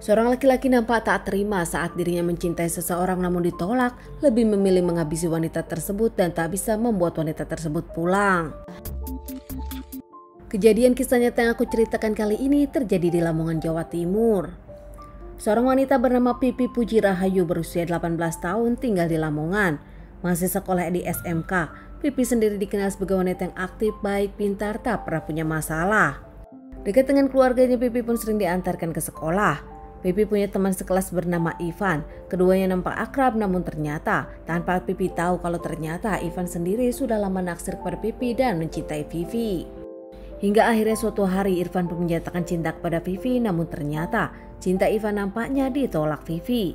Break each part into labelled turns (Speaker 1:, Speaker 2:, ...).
Speaker 1: Seorang laki-laki nampak tak terima saat dirinya mencintai seseorang namun ditolak, lebih memilih menghabisi wanita tersebut dan tak bisa membuat wanita tersebut pulang. Kejadian kisah nyata yang aku ceritakan kali ini terjadi di Lamongan, Jawa Timur. Seorang wanita bernama Pipi Puji Rahayu berusia 18 tahun tinggal di Lamongan. Masih sekolah di SMK, Pipi sendiri dikenal sebagai wanita yang aktif, baik, pintar, tak pernah punya masalah. Dekat dengan keluarganya, Pipi pun sering diantarkan ke sekolah. Pipi punya teman sekelas bernama Ivan. Keduanya nampak akrab, namun ternyata tanpa Pipi tahu kalau ternyata Ivan sendiri sudah lama naksir kepada Pipi dan mencintai Vivi. Hingga akhirnya suatu hari Irfan pun menyatakan cinta kepada Vivi, namun ternyata cinta Ivan nampaknya ditolak Vivi.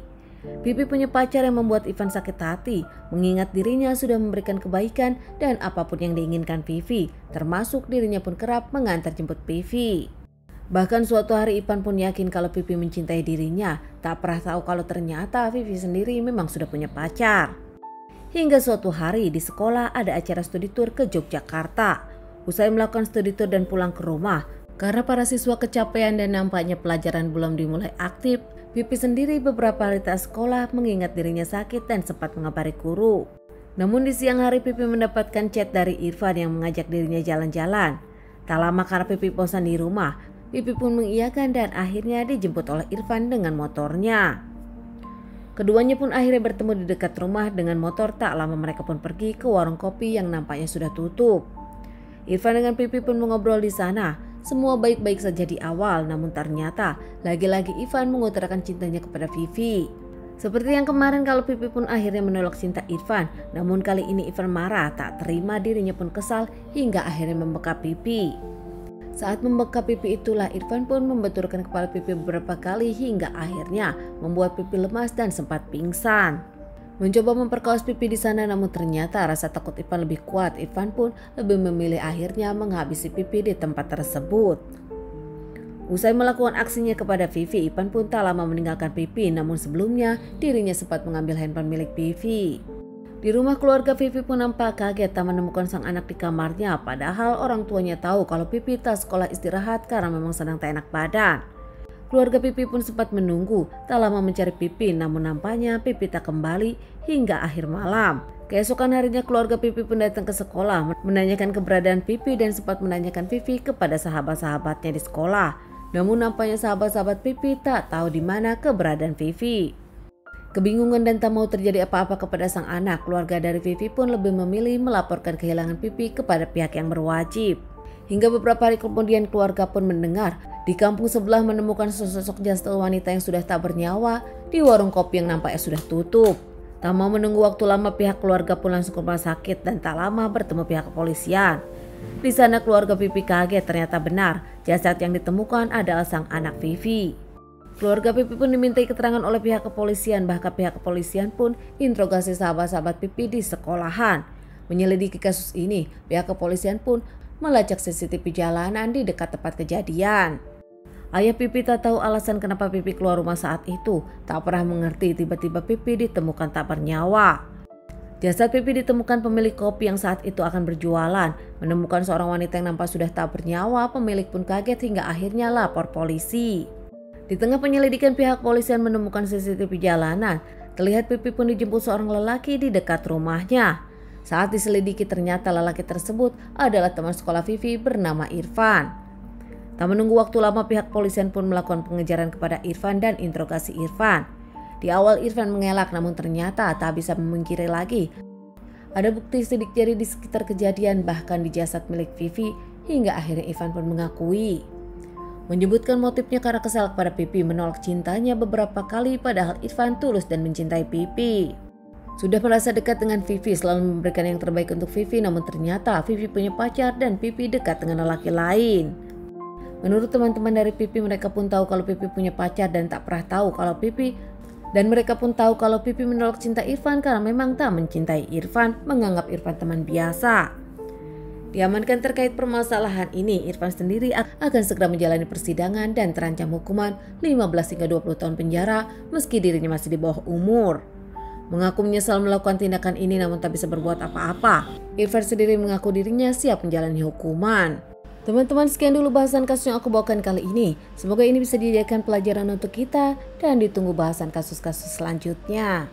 Speaker 1: Pipi punya pacar yang membuat Ivan sakit hati, mengingat dirinya sudah memberikan kebaikan dan apapun yang diinginkan Vivi, termasuk dirinya pun kerap mengantar jemput Vivi. Bahkan suatu hari Ivan pun yakin kalau Pipi mencintai dirinya, tak pernah tahu kalau ternyata Vivi sendiri memang sudah punya pacar. Hingga suatu hari di sekolah ada acara studi tour ke Yogyakarta. Usai melakukan studi tour dan pulang ke rumah, karena para siswa kecapean dan nampaknya pelajaran belum dimulai aktif, Pipi sendiri beberapa hari tak sekolah mengingat dirinya sakit dan sempat mengabari guru. Namun di siang hari Pipi mendapatkan chat dari Irfan yang mengajak dirinya jalan-jalan. Tak lama karena Pipi bosan di rumah, Pipi pun mengiyakan dan akhirnya dijemput oleh Irfan dengan motornya. Keduanya pun akhirnya bertemu di dekat rumah dengan motor. Tak lama mereka pun pergi ke warung kopi yang nampaknya sudah tutup. Irfan dengan Pipi pun mengobrol di sana. Semua baik-baik saja di awal, namun ternyata lagi-lagi Irfan mengutarakan cintanya kepada Vivi. Seperti yang kemarin kalau Pipi pun akhirnya menolak cinta Irfan, namun kali ini Irfan marah, tak terima, dirinya pun kesal hingga akhirnya membekap Pipi. Saat membekap Pipi itulah Irfan pun membenturkan kepala Pipi beberapa kali hingga akhirnya membuat Pipi lemas dan sempat pingsan. Mencoba memperkaos Pipi di sana, namun ternyata rasa takut Irfan lebih kuat. Irfan pun lebih memilih akhirnya menghabisi Pipi di tempat tersebut. Usai melakukan aksinya kepada Vivi, Irfan pun tak lama meninggalkan Pipi, namun sebelumnya dirinya sempat mengambil handphone milik Vivi. Di rumah keluarga, Vivi pun nampak kaget tak menemukan sang anak di kamarnya, padahal orang tuanya tahu kalau Pipi tak sekolah istirahat karena memang sedang tak enak badan. Keluarga Pipi pun sempat menunggu, tak lama mencari Pipi, namun nampaknya Pipi tak kembali hingga akhir malam. Keesokan harinya keluarga Pipi pun datang ke sekolah menanyakan keberadaan Pipi dan sempat menanyakan Vivi kepada sahabat-sahabatnya di sekolah. Namun nampaknya sahabat-sahabat Pipi tak tahu di mana keberadaan Vivi. Kebingungan dan tak mau terjadi apa-apa kepada sang anak, keluarga dari Vivi pun lebih memilih melaporkan kehilangan Pipi kepada pihak yang berwajib. Hingga beberapa hari kemudian keluarga pun mendengar di kampung sebelah menemukan sosok jasad wanita yang sudah tak bernyawa di warung kopi yang nampaknya sudah tutup. Tak mau menunggu waktu lama, pihak keluarga pun langsung ke rumah sakit dan tak lama bertemu pihak kepolisian. Di sana keluarga Pipi kaget, ternyata benar jasad yang ditemukan adalah sang anak Vivi. Keluarga Pipi pun dimintai keterangan oleh pihak kepolisian, bahkan pihak kepolisian pun interogasi sahabat-sahabat Pipi di sekolahan. Menyelidiki kasus ini, pihak kepolisian pun melacak CCTV jalanan di dekat tempat kejadian. Ayah Pipi tak tahu alasan kenapa Pipi keluar rumah saat itu, tak pernah mengerti tiba-tiba Pipi ditemukan tak bernyawa. Jasad Pipi ditemukan pemilik kopi yang saat itu akan berjualan. Menemukan seorang wanita yang nampak sudah tak bernyawa, pemilik pun kaget hingga akhirnya lapor polisi. Di tengah penyelidikan, pihak kepolisian menemukan CCTV jalanan. Terlihat Pipi pun dijemput seorang lelaki di dekat rumahnya. Saat diselidiki ternyata lelaki tersebut adalah teman sekolah Vivi bernama Irfan. Tak menunggu waktu lama, pihak kepolisian pun melakukan pengejaran kepada Irfan dan interogasi Irfan. Di awal Irfan mengelak, namun ternyata tak bisa memungkiri lagi. Ada bukti sidik jari di sekitar kejadian, bahkan di jasad milik Vivi, hingga akhirnya Irfan pun mengakui. Menyebutkan motifnya karena kesal kepada Pipi, menolak cintanya beberapa kali, padahal Irfan tulus dan mencintai Pipi. Sudah merasa dekat dengan Vivi, selalu memberikan yang terbaik untuk Vivi, namun ternyata Vivi punya pacar dan Pipi dekat dengan lelaki lain. Menurut teman-teman dari Pipi, mereka pun tahu kalau Pipi punya pacar dan tak pernah tahu kalau Pipi mereka pun tahu kalau Pipi menolak cinta Irfan karena memang tak mencintai Irfan, menganggap Irfan teman biasa. Diamankan terkait permasalahan ini, Irfan sendiri akan segera menjalani persidangan dan terancam hukuman 15 hingga 20 tahun penjara meski dirinya masih di bawah umur. Mengaku menyesal melakukan tindakan ini namun tak bisa berbuat apa-apa. Irfan sendiri mengaku dirinya siap menjalani hukuman. Teman-teman, sekian dulu bahasan kasus yang aku bawakan kali ini. Semoga ini bisa dijadikan pelajaran untuk kita dan ditunggu bahasan kasus-kasus selanjutnya.